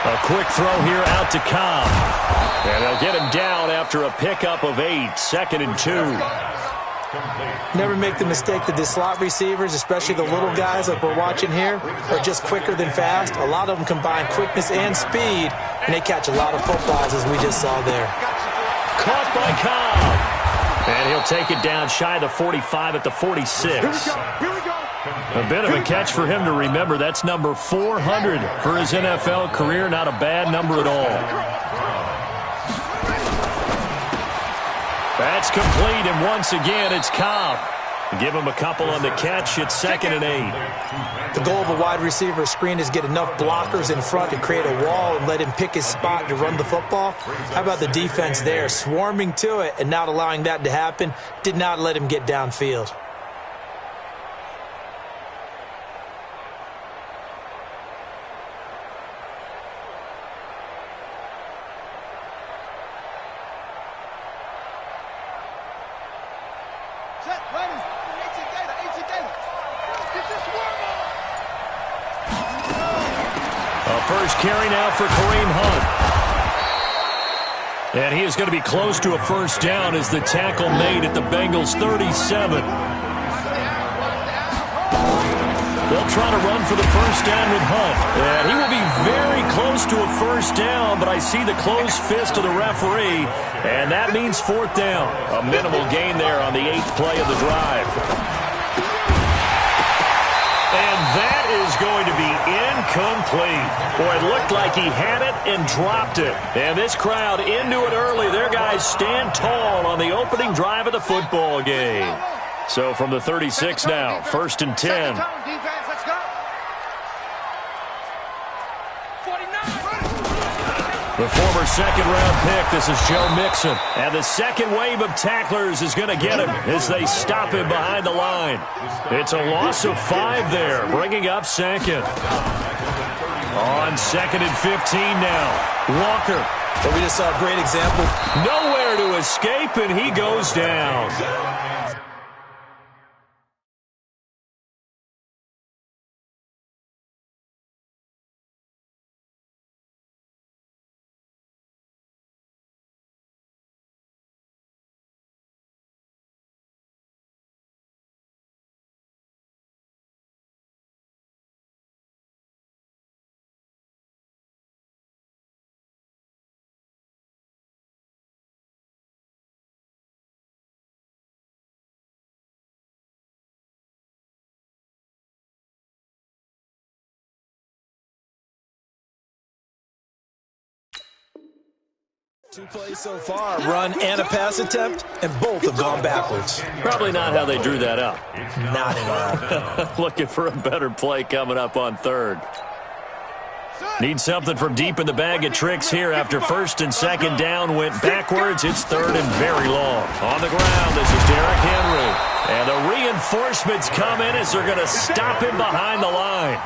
A quick throw here out to Cobb. And they'll get him down after a pickup of 8, 2nd and 2. Never make the mistake that the slot receivers, especially the little guys like we're watching here, are just quicker than fast. A lot of them combine quickness and speed, and they catch a lot of footballs, as we just saw there. Caught by Cobb. And he'll take it down shy of the 45 at the 46. A bit of a catch for him to remember. That's number 400 for his NFL career. Not a bad number at all. That's complete, and once again, it's Cobb. Give him a couple on the catch. It's 2nd and 8. The goal of a wide receiver screen is get enough blockers in front to create a wall and let him pick his spot to run the football. How about the defense there, swarming to it and not allowing that to happen? Did not let him get downfield. First carry now for Kareem Hunt. And he is going to be close to a first down as the tackle made at the Bengals' 37. They'll try to run for the first down with Hunt. And he will be very close to a first down, but I see the closed fist of the referee, and that means 4th down. A minimal gain there on the 8th play of the drive. And that is going to be incomplete. Boy, it looked like he had it and dropped it. And this crowd into it early. Their guys stand tall on the opening drive of the football game. So from the 36 now, 1st and 10. The former 2nd-round pick, this is Joe Mixon. And the second wave of tacklers is going to get him as they stop him behind the line. It's a loss of 5 there, bringing up 2nd. On 2nd and 15 now. Walker. But we just saw a great example. Nowhere to escape, and he goes down. Two plays so far, run and a pass attempt, and both have gone backwards. Probably not how they drew that up. Not at all. Looking for a better play coming up on 3rd. Need something from deep in the bag of tricks here after 1st and 2nd down went backwards. It's 3rd and very long. On the ground, this is Derrick Henry. And the reinforcements come in as they're going to stop him behind the line.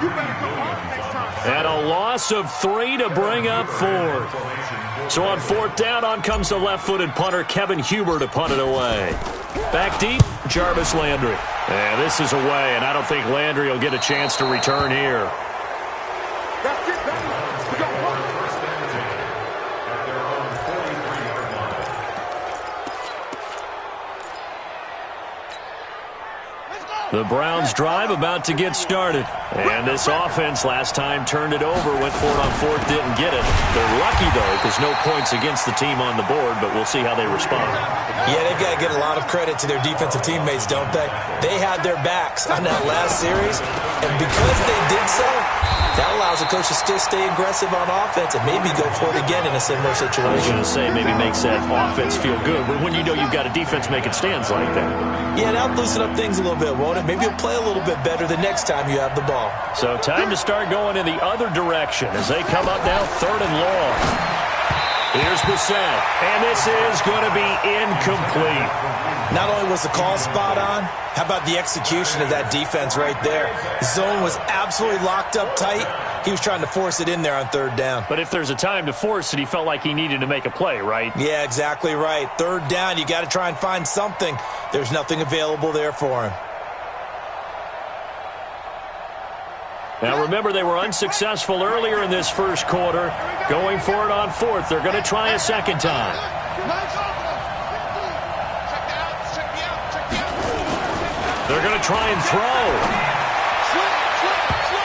And a loss of 3 to bring up 4th. So on 4th down, on comes the left-footed punter, Kevin Huber, to punt it away. Back deep, Jarvis Landry. And this is away, and I don't think Landry will get a chance to return here. The Browns drive about to get started. And this offense last time turned it over, went for it on 4th, didn't get it. They're lucky, though, because no points against the team on the board, but we'll see how they respond. Yeah, they've got to get a lot of credit to their defensive teammates, don't they? They had their backs on that last series, and because they did so, that allows the coach to still stay aggressive on offense and maybe go for it again in a similar situation. I was going to say, maybe makes that offense feel good, but when you know you've got a defense making stands like that. Yeah, that'll loosen up things a little bit, won't it? Maybe you'll play a little bit better the next time you have the ball. So time to start going in the other direction as they come up now 3rd and long. Here's Brissett, and this is going to be incomplete. Not only was the call spot on, how about the execution of that defense right there? Zone was absolutely locked up tight. He was trying to force it in there on 3rd down. But if there's a time to force it, he felt like he needed to make a play, right? Yeah, exactly right. 3rd down, you got to try and find something. There's nothing available there for him. Now remember, they were unsuccessful earlier in this first quarter. Going for it on fourth. They're going to try a second time. They're going to try and throw.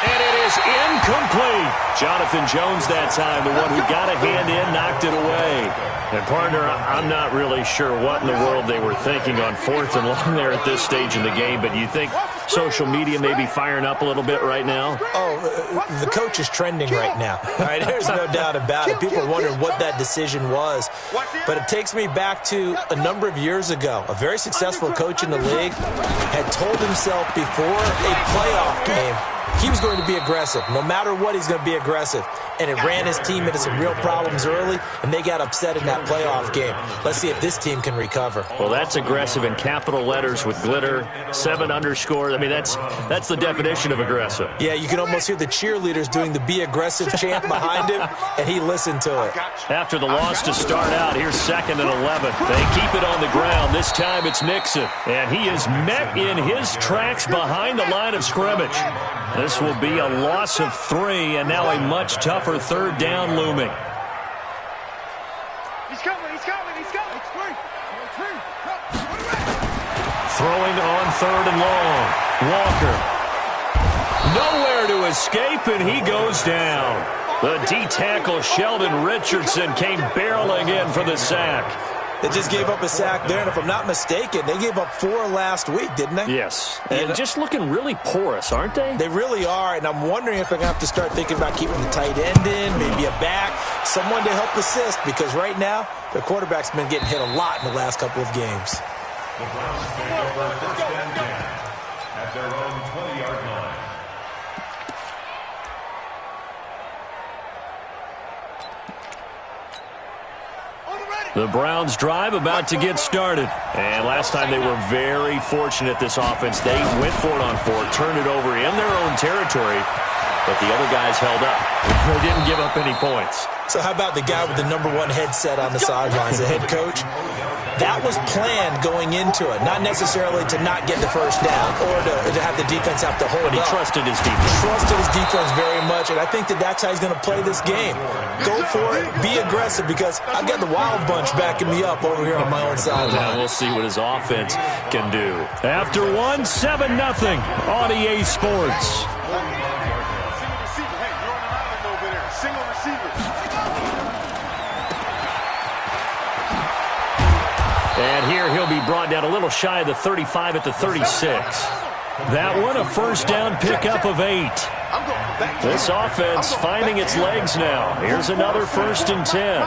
And it is incomplete. Jonathan Jones that time, the one who got a hand in, knocked it away. And, partner, I'm not really sure what in the world they were thinking on fourth and long there at this stage in the game, but you think social media may be firing up a little bit right now? Oh, the coach is trending right now. All right, there's no doubt about it. People are wondering what that decision was. But it takes me back to a number of years ago. A very successful coach in the league had told himself before a playoff game he was going to be aggressive. No matter what, he's going to be aggressive. And it ran his team into some real problems early, and they got upset in that playoff game. Let's see if this team can recover. Well, that's aggressive in capital letters with glitter, 7 underscores. I mean, that's the definition of aggressive. Yeah, you can almost hear the cheerleaders doing the be aggressive chant behind him, and he listened to it. After the loss to start out, here's 2nd and 11. They keep it on the ground. This time it's Nixon, and he is met in his tracks behind the line of scrimmage. This will be a loss of 3, and now a much tougher third down looming. He's coming. Throwing on 3rd and long. Walker. Nowhere to escape, and he goes down. The D-tackle Sheldon Richardson came barreling in for the sack. They just gave up a sack there, and if I'm not mistaken, they gave up 4 last week, didn't they? Yes, and just looking really porous, aren't they? They really are, and I'm wondering if they're going to have to start thinking about keeping the tight end in, maybe a back, someone to help assist, because right now, their quarterback's been getting hit a lot in the last couple of games. The Browns take over first and 10 at their own 20-yard line. The Browns drive about to get started. And last time they were very fortunate, this offense. They went for it on 4, turned it over in their own territory, but the other guys held up. They didn't give up any points. So how about the guy with the #1 headset on the sidelines, the head coach? That was planned going into it, not necessarily to not get the first down or to have the defense have to hold But he up. trusted his defense. Trusted his defense very much, and I think that's how he's going to play this game. Go for it, be aggressive, because I've got the Wild Bunch backing me up over here on my own sideline. Now we'll see what his offense can do. After 1, 7-0 on EA Sports. And here he'll be brought down a little shy of the 35 at the 36. That one a first down pickup of 8. This offense finding its legs now. Here's another 1st and 10.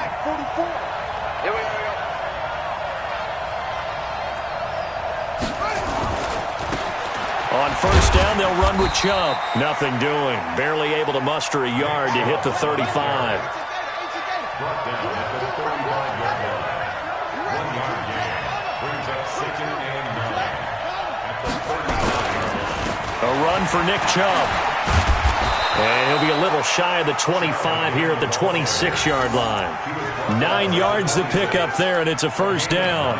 On first down, they'll run with Chubb. Nothing doing. Barely able to muster a yard to hit the 35. Brought down at the 35-yard line. 1-yard gain brings up 2nd and 9 at the 35-yard line. A run for Nick Chubb. And he'll be a little shy of the 25 here at the 26-yard line. 9 yards to pick up there, and it's a first down.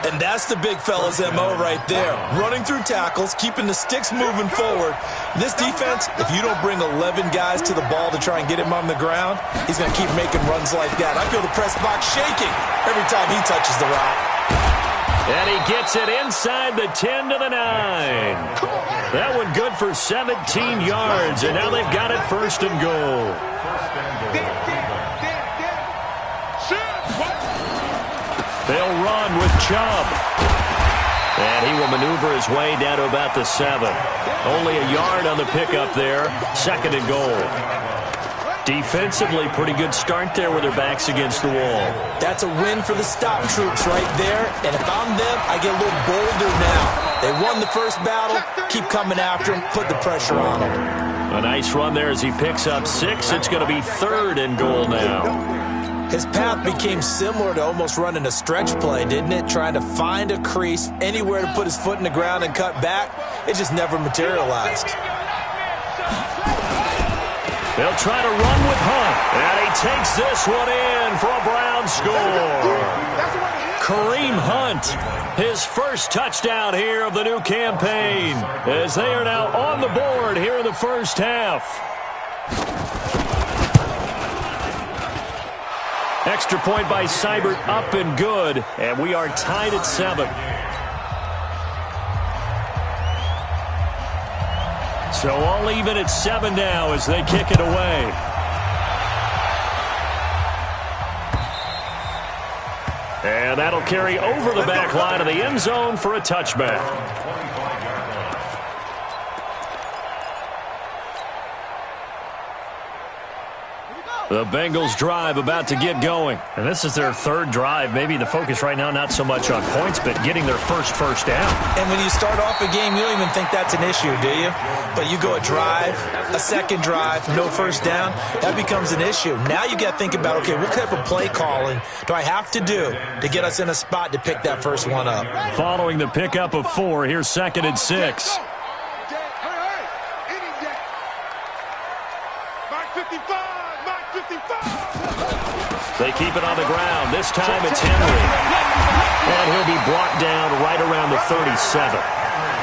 And that's the big fella's MO right there. Running through tackles, keeping the sticks moving forward. This defense, if you don't bring 11 guys to the ball to try and get him on the ground, he's going to keep making runs like that. I feel the press box shaking every time he touches the rock. And he gets it inside the 10 to the 9. That one good for 17 yards, and now they've got it 1st and goal. They'll run with Chubb. And he will maneuver his way down to about the 7. Only a yard on the pickup there. 2nd and goal. Defensively, pretty good start there with their backs against the wall. That's a win for the stop troops right there. And if I'm them, I get a little bolder now. They won the first battle. Keep coming after them. Put the pressure on them. A nice run there as he picks up 6. It's going to be 3rd and goal now. His path became similar to almost running a stretch play, didn't it? Trying to find a crease, anywhere to put his foot in the ground and cut back. It just never materialized. They'll try to run with Hunt. And he takes this one in for a Browns score. Kareem Hunt, his first touchdown here of the new campaign, as they are now on the board here in the first half. Extra point by Seibert, up and good, and we are tied at 7. So all even at 7 now as they kick it away. And that'll carry over the back line of the end zone for a touchback. The Bengals drive about to get going. And this is their third drive. Maybe the focus right now not so much on points, but getting their first down. And when you start off a game, you don't even think that's an issue, do you? But you go a drive, a second drive, no first down, that becomes an issue. Now you got to think about, okay, what type of play calling do I have to do to get us in a spot to pick that first one up? Following the pickup of 4, here's 2nd and 6. They keep it on the ground. This time it's Henry. And he'll be brought down right around the 37.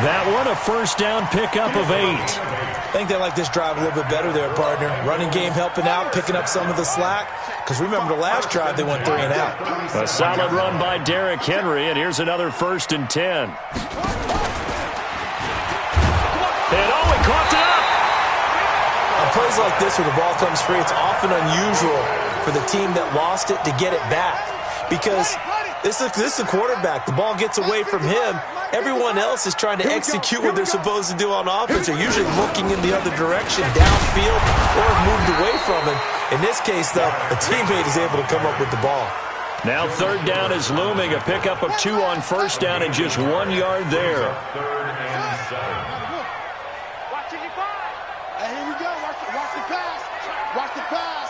That one, a first down pickup of 8. I think they like this drive a little bit better there, partner. Running game helping out, picking up some of the slack. Because remember, the last drive, they went 3 and out. A solid run by Derrick Henry, and here's another 1st and 10. And he coughed it up. On plays like this where the ball comes free, it's often unusual for the team that lost it to get it back. Because this is a quarterback. The ball gets away from him. Everyone else is trying to execute what they're supposed to do on offense. They're usually looking in the other direction, downfield, or moved away from him. In this case, though, a teammate is able to come up with the ball. Now 3rd down is looming. A pickup of 2 on first down and just 1 yard there. 3rd and 7. Hey, here we go. Watch the pass. Watch the pass.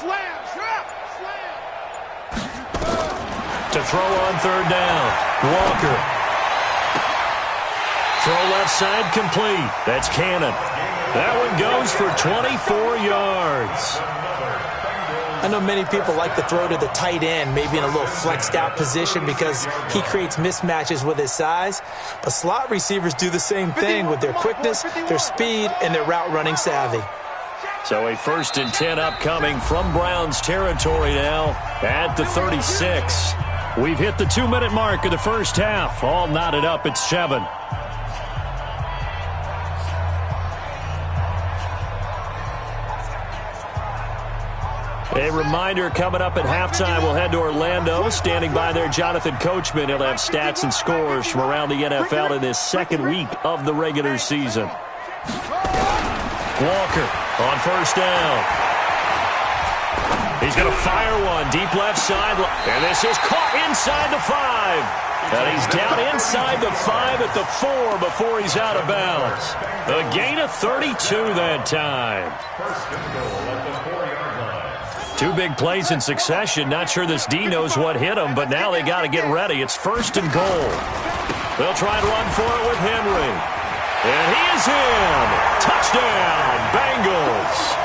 Slam. To throw on 3rd down. Walker. Throw left side complete. That's Cannon. That one goes for 24 yards. I know many people like to throw to the tight end, maybe in a little flexed out position because he creates mismatches with his size. But slot receivers do the same thing with their quickness, their speed, and their route running savvy. So a 1st and 10 upcoming from Browns territory now at the 36. We've hit the 2-minute mark of the first half. All knotted up at 7. A reminder, coming up at halftime, we'll head to Orlando. Standing by there, Jonathan Coachman. He'll have stats and scores from around the NFL in this 2nd week of the regular season. Walker on 1st down. He's going to fire one deep left side. And this is caught inside the 5. And he's down inside the 5 at the 4 before he's out of bounds. A gain of 32 that time. 2 big plays in succession. Not sure this D knows what hit him, but now they got to get ready. It's 1st and goal. They'll try and run for it with Henry. And he is in. Touchdown, Bengals.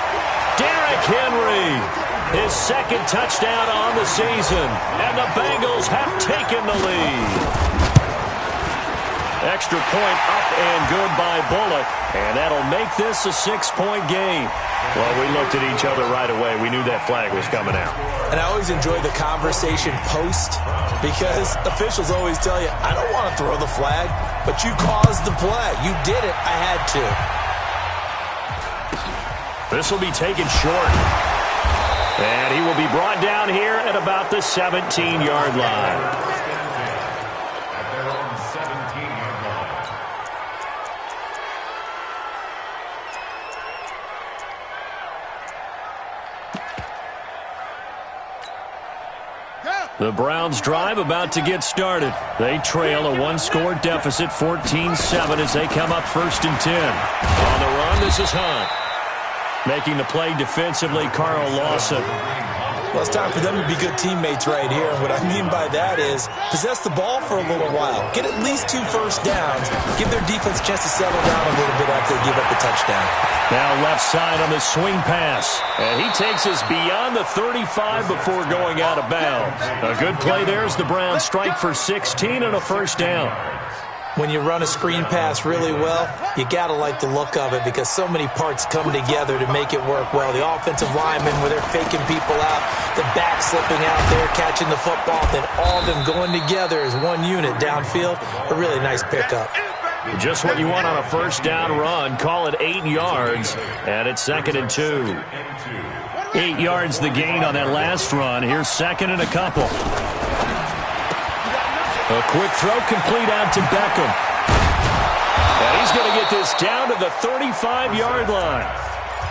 Derrick Henry, his 2nd touchdown on the season. And the Bengals have taken the lead. Extra point up and good by Bullock. And that'll make this a 6-point game. Well, we looked at each other right away. We knew that flag was coming out. And I always enjoy the conversation post because officials always tell you, I don't want to throw the flag, but you caused the play. You did it. I had to. This will be taken short. And he will be brought down here at about the 17-yard line. The Browns drive about to get started. They trail a 1-score deficit, 14-7, as they come up 1st and 10. On the run, this is Hunt. Making the play defensively, Carl Lawson. Well, it's time for them to be good teammates right here. What I mean by that is possess the ball for a little while. Get at least 2 first downs. Give their defense a chance to settle down a little bit after they give up the touchdown. Now left side on the swing pass. And he takes us beyond the 35 before going out of bounds. A good play there as the Browns strike for 16 and a first down. When you run a screen pass really well, you got to like the look of it because so many parts come together to make it work well. The offensive linemen, where they're faking people out, the back slipping out there, catching the football, then all of them going together as one unit downfield. A really nice pickup. Just what you want on a first down run. Call it 8 yards, and it's 2nd and 2. 8 yards the gain on that last run. Here's 2nd and a couple. A quick throw complete out to Beckham. And he's going to get this down to the 35-yard line.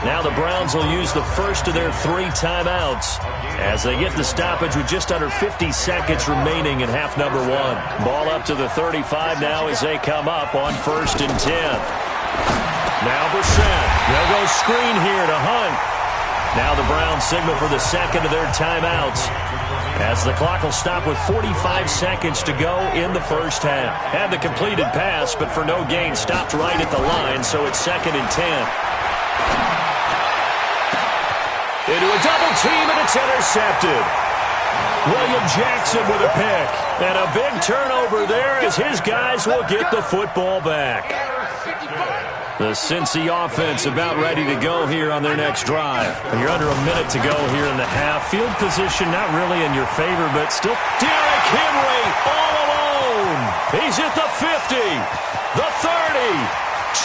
Now the Browns will use the first of their 3 timeouts as they get the stoppage with just under 50 seconds remaining in half number 1. Ball up to the 35 now as they come up on 1st and 10. Now Brissett. They'll go screen here to Hunt. Now the Browns signal for the second of their timeouts as the clock will stop with 45 seconds to go in the first half. Had the completed pass, but for no gain, stopped right at the line, so it's 2nd and 10. Into a double team, and it's intercepted. William Jackson with a pick. And a big turnover there as his guys will get the football back. The Cincy offense about ready to go here on their next drive. You're under a minute to go here in the half. Field position not really in your favor, but still. Derrick Henry all alone. He's at the 50, the 30,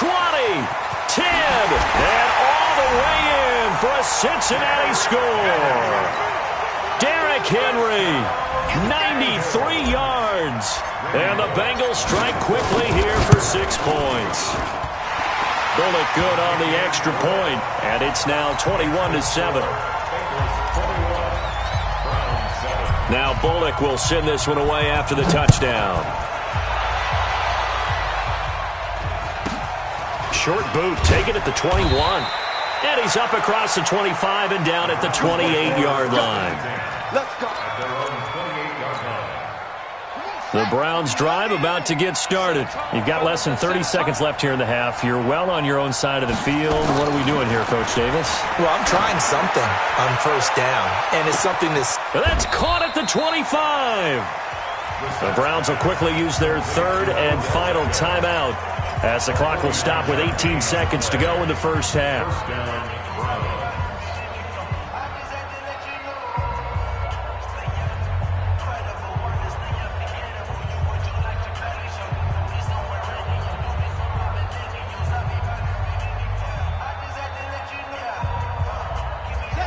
20, 10, and all the way in for a Cincinnati score. Derrick Henry, 93 yards. And the Bengals strike quickly here for 6 points. Bullock good on the extra point, and it's now 21-7. Now Bullock will send this one away after the touchdown. Short boot, taken at the 21. And he's up across the 25 and down at the 28-yard line. Let's go. The Browns drive about to get started. You've got less than 30 seconds left here in the half. You're well on your own side of the field. What are we doing here, Coach Davis? Well, I'm trying something on first down, and it's something that's caught at the 25. The Browns will quickly use their 3rd and final timeout as the clock will stop with 18 seconds to go in the first half.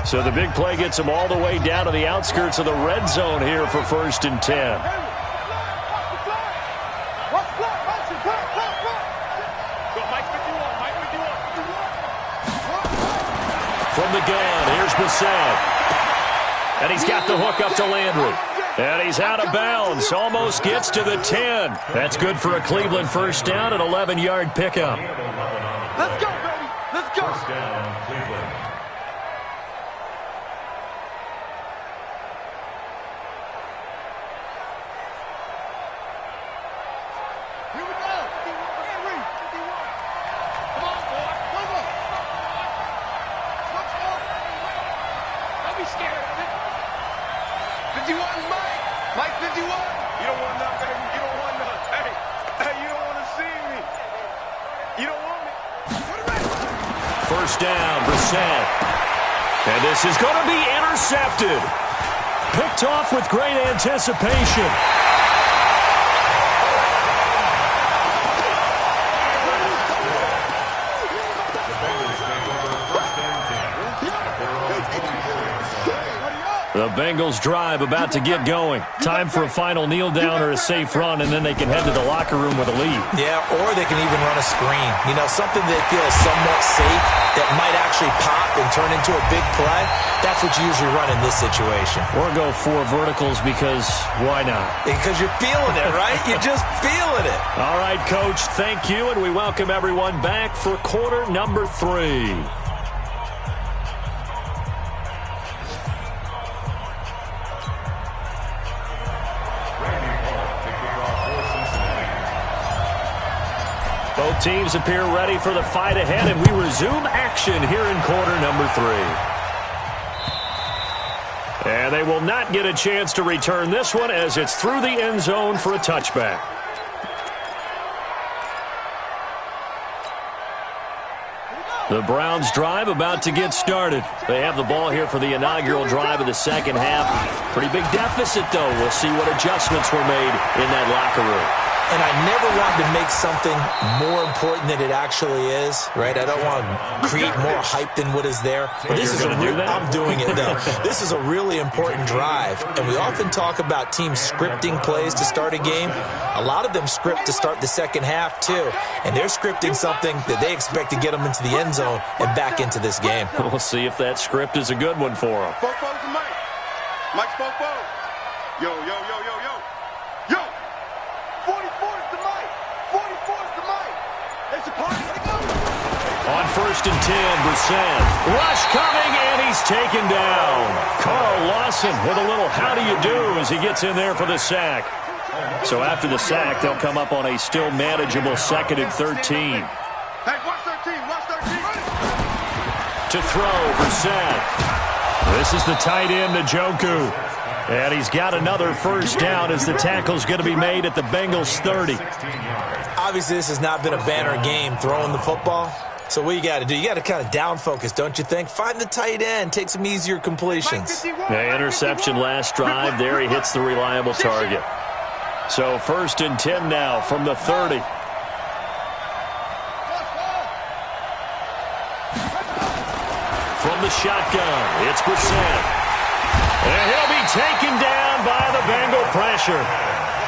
So the big play gets them all the way down to the outskirts of the red zone here for 1st and 10. From the gun, here's Brissett. And he's got the hook up to Landry. And he's out of bounds, almost gets to the 10. That's good for a Cleveland first down, an 11-yard pickup. Let's go, baby. Let's go. First down, Cleveland. Here we go. Henry. 51. Come on, boy. Come on. Let's go. Don't be scared of it. 51 is Mike. Mike 51. You don't want none, baby. You don't want none. Hey, you don't want to see me. You don't want me. Put it right. First down, Brissett. And this is going to be intercepted. Picked off with great anticipation. The Bengals drive about to get going. Time for a final kneel down or a safe run, and then they can head to the locker room with a lead. Yeah, or they can even run a screen. You know, something that feels somewhat safe that might actually pop and turn into a big play. That's what you usually run in this situation. Or go 4 verticals because why not? Because you're feeling it, right? You're just feeling it. All right, Coach, thank you, and we welcome everyone back for quarter number 3. teams appear ready for the fight ahead, and we resume action here in quarter number 3. And they will not get a chance to return this one as it's through the end zone for a touchback. The Browns drive about to get started. They have the ball here for the inaugural drive of the second half. Pretty big deficit, though. We'll see what adjustments were made in that locker room. And I never wanted to make something more important than it actually is, right? I don't want to create more hype than what is there. But this is I'm doing it, though. This is a really important drive. And we often talk about teams scripting plays to start a game. A lot of them script to start the second half, too. And they're scripting something that they expect to get them into the end zone and back into this game. We'll see if that script is a good one for them. Fofo's the Mike. Mike's Fofo. Yo, yo, yo, yo, yo. Yo! 44's the Mike. 44's the Mike. It's a party. On 1st and 10, Brissett. Rush coming, and he's taken down. Carl Lawson with a little how do you do as he gets in there for the sack. So after the sack, they'll come up on a still manageable 2nd and 13. Hey, watch 13. Watch 13. To throw, Brissett. This is the tight end, Njoku. And he's got another first down as the tackle's going to be made at the Bengals 30. Obviously, this has not been a banner game throwing the football. So what you got to do, you got to kind of down focus, don't you think? Find the tight end, take some easier completions. The interception last drive. There he hits the reliable target. So 1st and 10 now from the 30. From the shotgun, it's Brissett. And he'll be taken down by the Bengal pressure.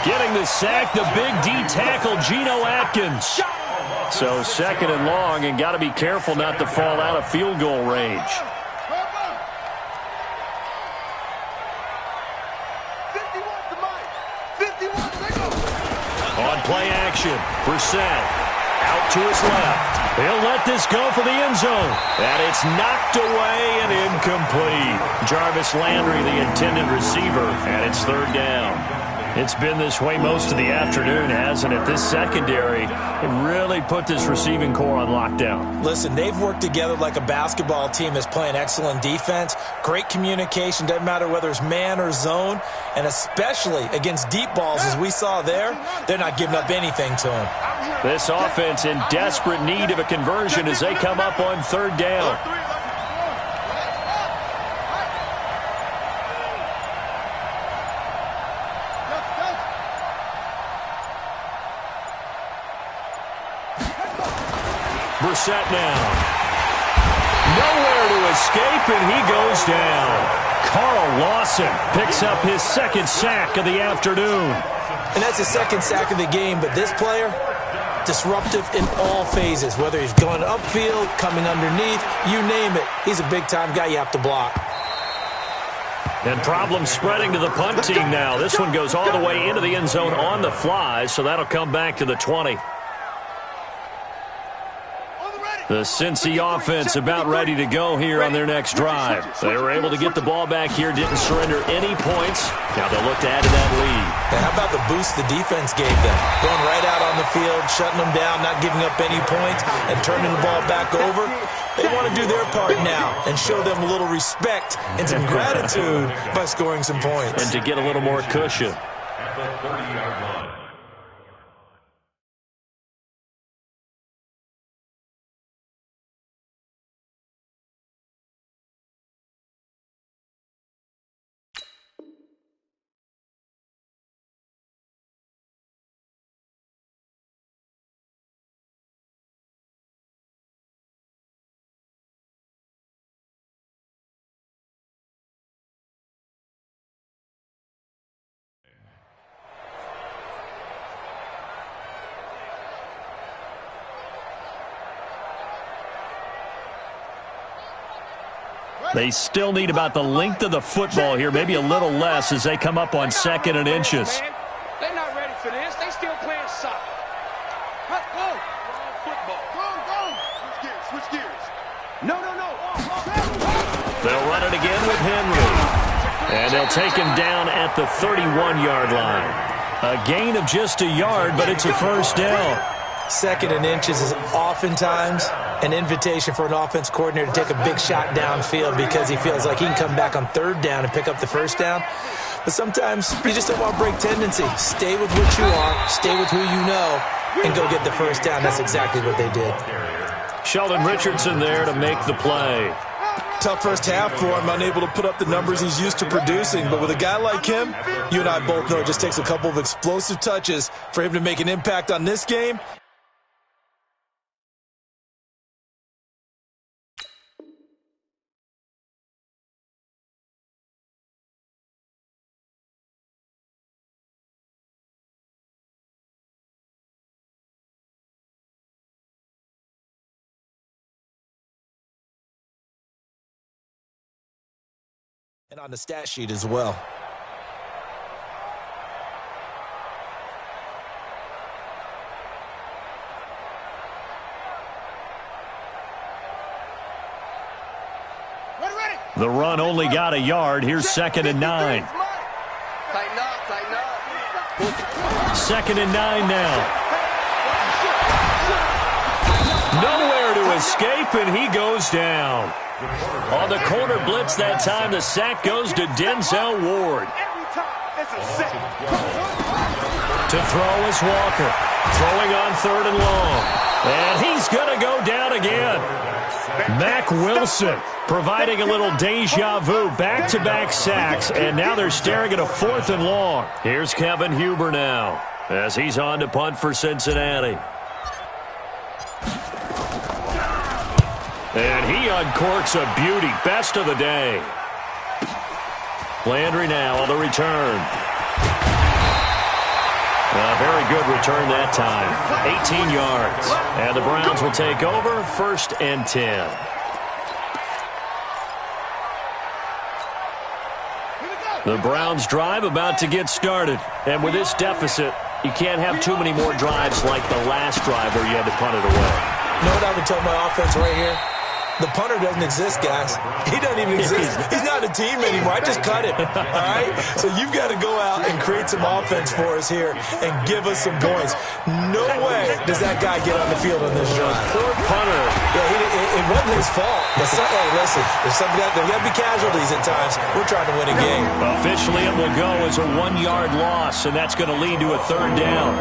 Getting the sack, the big D tackle, Geno Atkins. So 2nd and long, and got to be careful not to fall out of field goal range. On play action, Brissett out to his left. He'll let this go for the end zone. And it's knocked away and incomplete. Jarvis Landry, the intended receiver, and it's 3rd down. It's been this way most of the afternoon, hasn't it? This secondary really put this receiving core on lockdown. Listen, they've worked together like a basketball team that's playing excellent defense. Great communication, doesn't matter whether it's man or zone. And especially against deep balls, as we saw there, they're not giving up anything to them. This offense in desperate need of a conversion as they come up on 3rd down. Brissett now. Nowhere to escape, and he goes down. Carl Lawson picks up his 2nd sack of the afternoon. And that's his 2nd sack of the game, but this player, disruptive in all phases, whether he's going upfield, coming underneath, you name it. He's a big-time guy you have to block. And problems spreading to the punt team now. This one goes all the way into the end zone on the fly, so that'll come back to the 20. The Cincy offense about ready to go here on their next drive. They were able to get the ball back here, didn't surrender any points. Now they'll look to add to that lead. And how about the boost the defense gave them? Going right out on the field, shutting them down, not giving up any points, and turning the ball back over. They want to do their part now and show them a little respect and some gratitude by scoring some points. And to get a little more cushion. At the 30-yard line. They still need about the length of the football here, maybe a little less as they come up on 2nd and inches. They're not ready for this. They still playing soccer. Let's go. Football. Go. Switch gears. No. They'll run it again with Henry. And they'll take him down at the 31-yard line. A gain of just a yard, but it's a first down. Second and inches is oftentimes an invitation for an offense coordinator to take a big shot downfield because he feels like he can come back on third down and pick up the first down. But sometimes you just don't want to break tendency. Stay with what you are, stay with who you know, and go get the first down. That's exactly what they did. Sheldon Richardson there to make the play. Tough first half for him, unable to put up the numbers he's used to producing. But with a guy like him, you and I both know it just takes a couple of explosive touches for him to make an impact on this game. And on the stat sheet as well. The run only got a yard. Here's 2nd and 9. Tighten up, tighten up. 2nd and 9 now. Nowhere to escape, and he goes down. On the corner blitz that time, the sack goes to Denzel Ward. To throw is Walker. Throwing on 3rd and long. And he's going to go down again. Mack Wilson providing a little deja vu. Back-to-back sacks, and now they're staring at a 4th and long. Here's Kevin Huber now as he's on to punt for Cincinnati. And he uncorks a beauty. Best of the day. Landry now on the return. A very good return that time. 18 yards. And the Browns will take over 1st and 10. The Browns drive about to get started. And with this deficit, you can't have too many more drives like the last drive where you had to punt it away. You know what I would tell my offense right here? The punter doesn't exist, guys. He doesn't even exist. He's not a team anymore. I just cut him, all right? So you've got to go out and create some offense for us here and give us some points. No way does that guy get on the field on this drive. Poor punter. Yeah, it wasn't his fault. But hey, listen, there's got to be casualties at times. We're trying to win a game. Officially, it will go as a 1-yard loss, and that's going to lead to a 3rd down.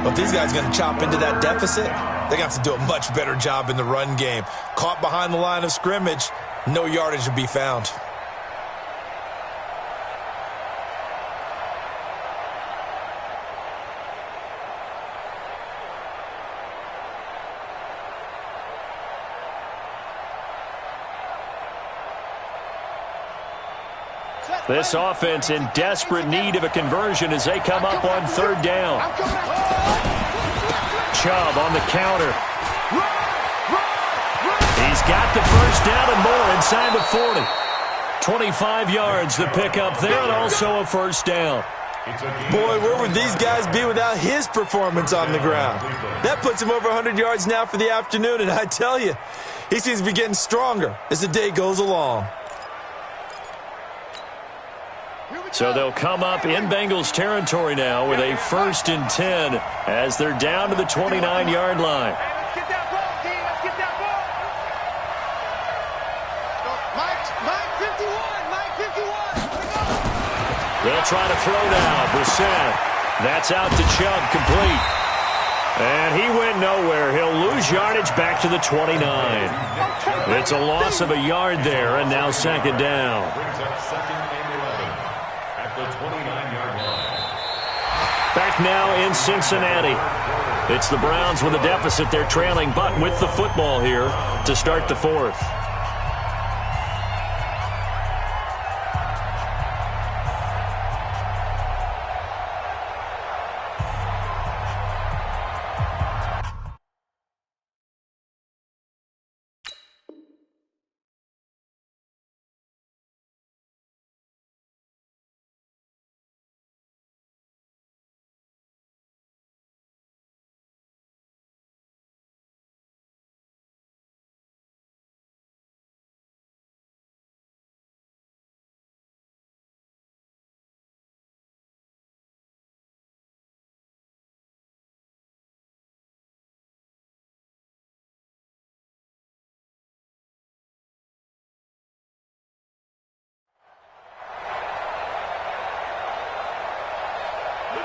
But these guys are going to chop into that deficit. They're going to have to do a much better job in the run game. Caught behind the line of scrimmage, no yardage to be found. This offense in desperate need of a conversion as they come up on 3rd down. Chubb on the counter. He's got the first down and more inside the 40. 25 yards the pickup there, and also a 1st down. Boy, where would these guys be without his performance on the ground? That puts him over 100 yards now for the afternoon, and I tell you, he seems to be getting stronger as the day goes along. So they'll come up in Bengals territory now with a 1st and 10 as they're down to the 29-yard line. Hey, let's get that ball, team. Let's get that ball. Mike 51. Mike 51. They'll try to throw now. Brissett. That's out to Chubb, complete. And he went nowhere. He'll lose yardage back to the 29. It's a loss of a yard there, and now 2nd down. Brings up 2nd and 11 at the 29-yard line. Back now in Cincinnati. It's the Browns with a deficit. They're trailing, but with the football here to start the 4th.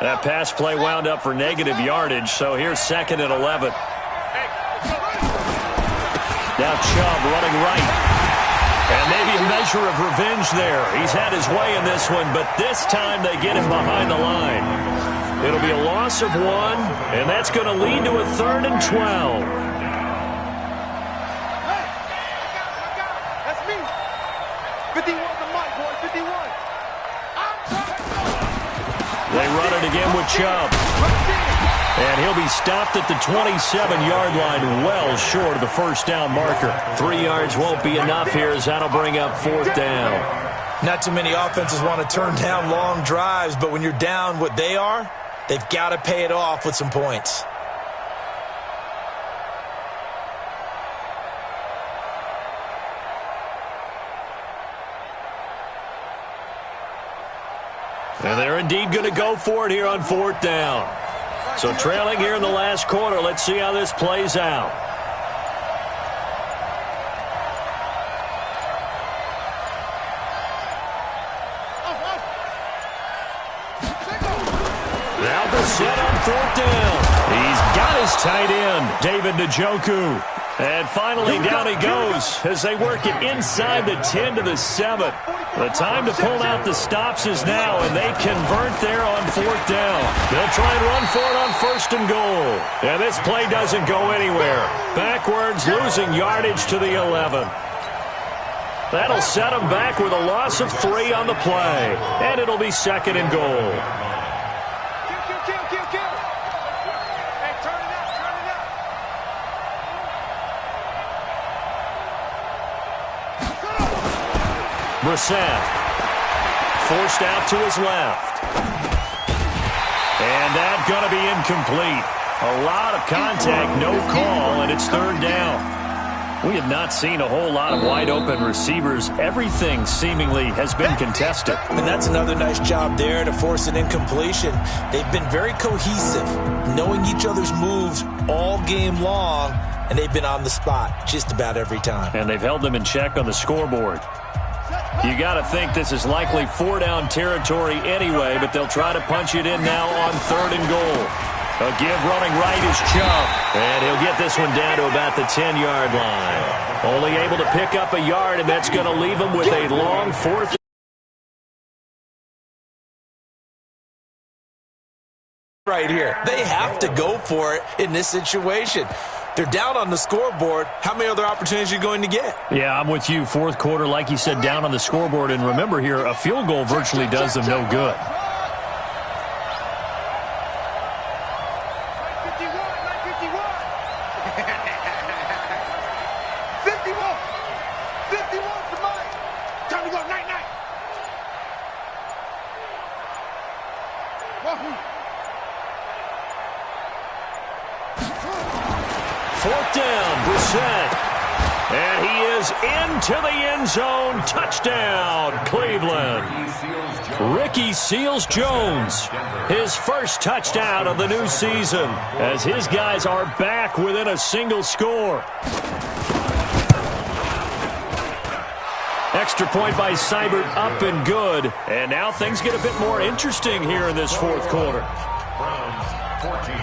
That pass play wound up for negative yardage, so here's 2nd and 11. Now Chubb running right. And maybe a measure of revenge there. He's had his way in this one, but this time they get him behind the line. It'll be a loss of 1, and that's going to lead to a 3rd and 12. That's me. 51 to Mike, boy, 51. They run it again with Chubb. And he'll be stopped at the 27-yard line, well short of the first down marker. 3 yards won't be enough here, as that'll bring up 4th down. Not too many offenses want to turn down long drives, but when you're down what they are, they've got to pay it off with some points. And they're indeed going to go for it here on 4th down. So trailing here in the last quarter, let's see how this plays out. Now the set on 4th down. He's got his tight end, David Njoku. And finally down he goes as they work it inside the 10 to the 7. The time to pull out the stops is now, and they convert there on 4th down. They'll try and run for it on 1st and goal. And this play doesn't go anywhere. Backwards, losing yardage to the 11. That'll set them back with a loss of 3 on the play. And it'll be 2nd and goal. Kill. Hey, turn it out. Brissett forced out to his left. And that's going to be incomplete. A lot of contact, no call, and it's 3rd down. We have not seen a whole lot of wide-open receivers. Everything seemingly has been contested. And that's another nice job there to force an incompletion. They've been very cohesive, knowing each other's moves all game long, and they've been on the spot just about every time. And they've held them in check on the scoreboard. You got to think this is likely 4-down territory anyway, but they'll try to punch it in now on 3rd and goal. A give running right is Chubb, and he'll get this one down to about the 10-yard line. Only able to pick up a yard, and that's going to leave him with a long 4th. Right here. They have to go for it in this situation. They're down on the scoreboard. How many other opportunities are you going to get? Yeah, I'm with you. 4th quarter, like you said, down on the scoreboard. And remember here, a field goal virtually does them no good. 51 for Mike. Time to go, night. Wahoo. 4th down, Brissett. And he is into the end zone. Touchdown, Cleveland. Ricky Seals-Jones, his first touchdown of the new season, as his guys are back within a single score. Extra point by Seibert, up and good. And now things get a bit more interesting here in this 4th quarter. Browns 14.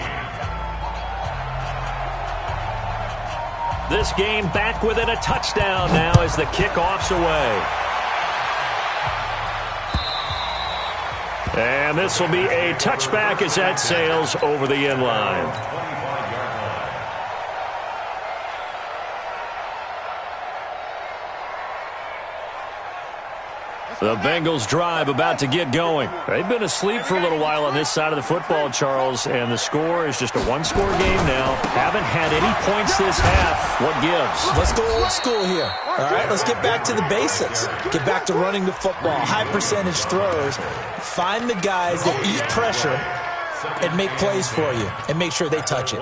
This game back within a touchdown now as the kickoff's away. And this will be a touchback as that sails over the end line. The Bengals drive about to get going. They've been asleep for a little while on this side of the football, Charles, and the score is just a one-score game now. Haven't had any points this half. What gives? Let's go old school here. All right, let's get back to the basics. Get back to running the football, high-percentage throws. Find the guys that eat pressure and make plays for you, and make sure they touch it.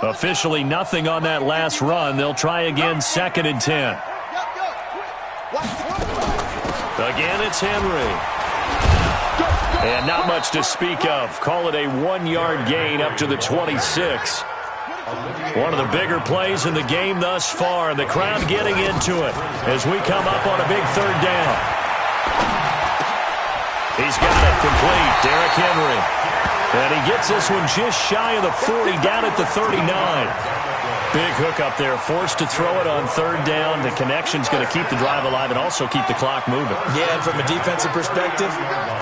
Officially nothing on that last run. They'll try again, 2nd and 10. Again, it's Henry. And not much to speak of. Call it a 1-yard gain up to the 26. One of the bigger plays in the game thus far, and the crowd getting into it as we come up on a big third down. He's got it complete, Derrick Henry. And he gets this one just shy of the 40, down at the 39. Big hook up there, forced to throw it on third down. The connection's going to keep the drive alive and also keep the clock moving. Yeah, and from a defensive perspective,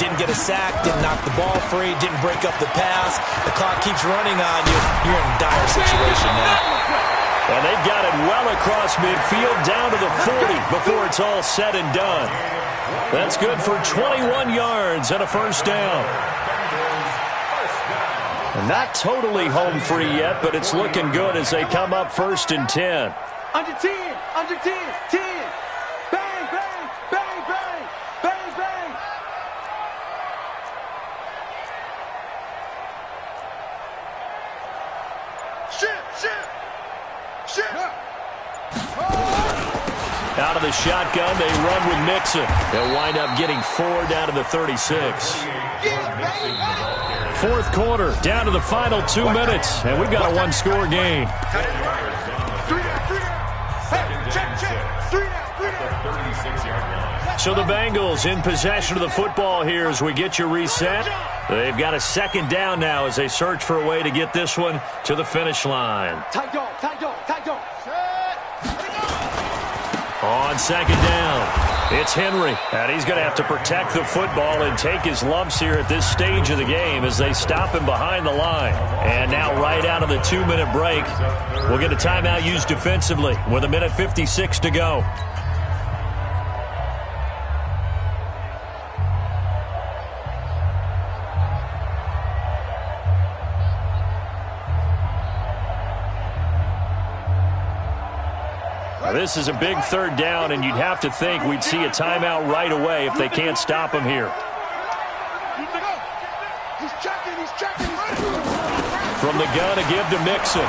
didn't get a sack, didn't knock the ball free, didn't break up the pass. The clock keeps running on you. You're in a dire situation now. And they've got it well across midfield, down to the 40 before it's all said and done. That's good for 21 yards and a first down. Not totally home free yet, but it's looking good as they come up 1st and 10. Under 10, under 10, 10. Bang, bang, bang, bang, bang, bang. Shit. Out of the shotgun, they run with Mixon. They'll wind up getting 4 down to the 36. Fourth quarter, down to the final 2 minutes, and we've got a one-score game. So the Bengals in possession of the football here as we get you reset. They've got a second down now as they search for a way to get this one to the finish line. Tight dog. On second down, it's Henry, and he's going to have to protect the football and take his lumps here at this stage of the game as they stop him behind the line. And now right out of the 2-minute break, we'll get a timeout used defensively with 1:56 to go. This is a big third down, and you'd have to think we'd see a timeout right away if they can't stop him here. From the gun, a give to Mixon.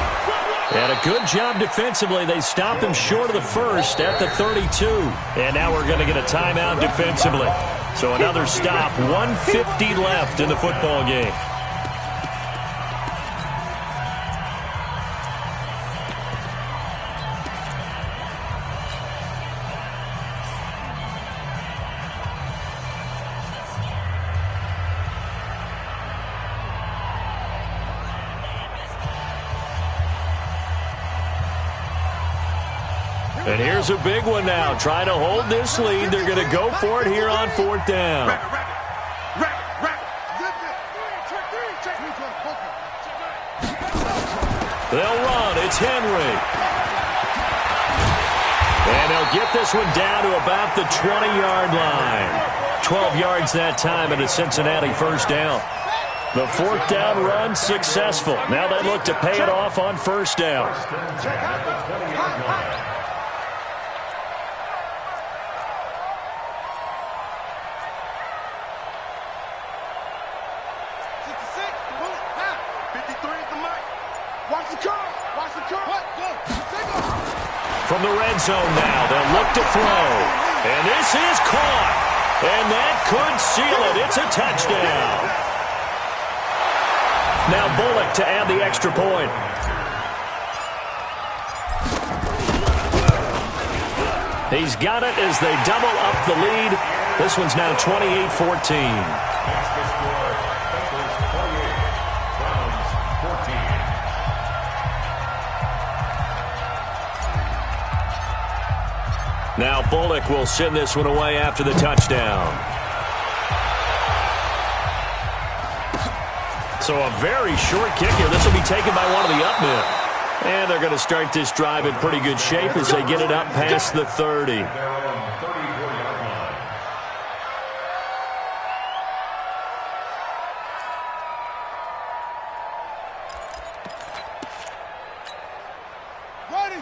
And a good job defensively. They stopped him short of the first at the 32. And now we're going to get a timeout defensively. So another stop, 1:50 left in the football game. And here's a big one now. Trying to hold this lead. They're going to go for it here on 4th down. They'll run. It's Henry. And they'll get this one down to about the 20-yard line. 12 yards that time and a Cincinnati first down. The 4th down run successful. Now they look to pay it off on 1st down. From the red zone now, they'll look to throw. And this is caught. And that could seal it. It's a touchdown. Now Bullock to add the extra point. He's got it as they double up the lead. This one's now 28-14. Now Bullock will send this one away after the touchdown. So a very short kick here. This will be taken by one of the up men. And they're going to start this drive in pretty good shape as they get it up past the 30.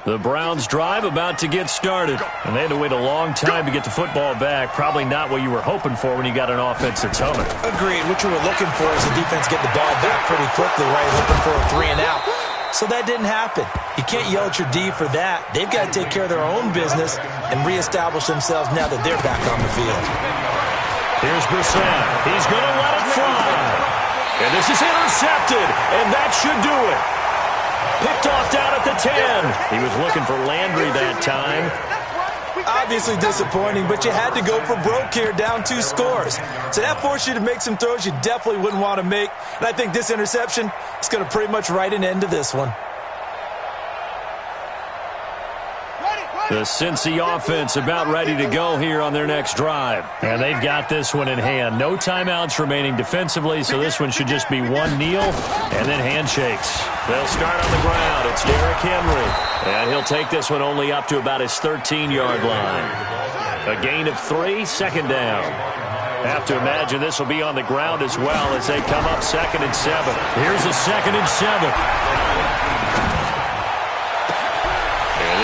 The Browns drive about to get started. And they had to wait a long time to get the football back. Probably not what you were hoping for when you got an offense that's humming. Agreed. What you were looking for is the defense get the ball back pretty quickly, right? Looking for a 3 and out. So that didn't happen. You can't yell at your D for that. They've got to take care of their own business and reestablish themselves now that they're back on the field. Here's Brissett. He's going to let it fly. And this is intercepted. And that should do it. Picked off down at the 10. He was looking for Landry that time. Obviously disappointing, but you had to go for broke here, down 2 scores. So that forced you to make some throws you definitely wouldn't want to make. And I think this interception is going to pretty much write an end to this one. The Cincy offense about ready to go here on their next drive. And they've got this one in hand. No timeouts remaining defensively, so this one should just be one kneel and then handshakes. They'll start on the ground. It's Derrick Henry. And he'll take this one only up to about his 13-yard line. A gain of 3, second down. Have to imagine this will be on the ground as well as they come up 2nd and 7. Here's a 2nd and 7.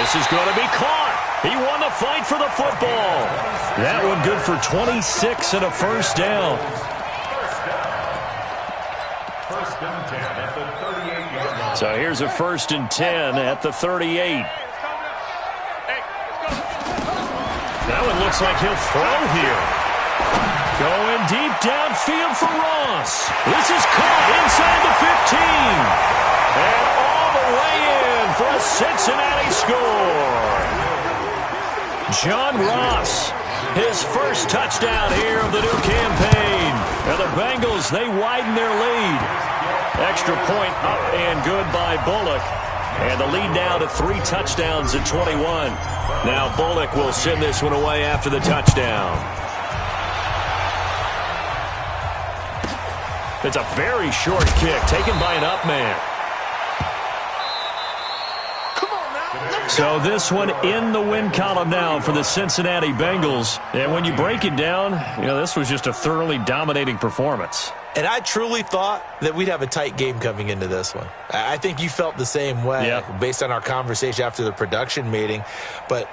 This is going to be caught. He won the fight for the football. That one good for 26 and a first down. First and 10 at the 38-yard line. So here's a 1st and 10 at the 38. That one looks like he'll throw here. Going deep downfield for Ross. This is caught inside the 15. And all the way in for a Cincinnati score. John Ross, his first touchdown here of the new campaign. And the Bengals, they widen their lead. Extra point up and good by Bullock. And the lead now to 3 touchdowns at 21. Now Bullock will send this one away after the touchdown. It's a very short kick taken by an up man. So this one in the win column now for the Cincinnati Bengals. And when you break it down, this was just a thoroughly dominating performance. And I truly thought that we'd have a tight game coming into this one. I think you felt the same way based on our conversation after the production meeting. But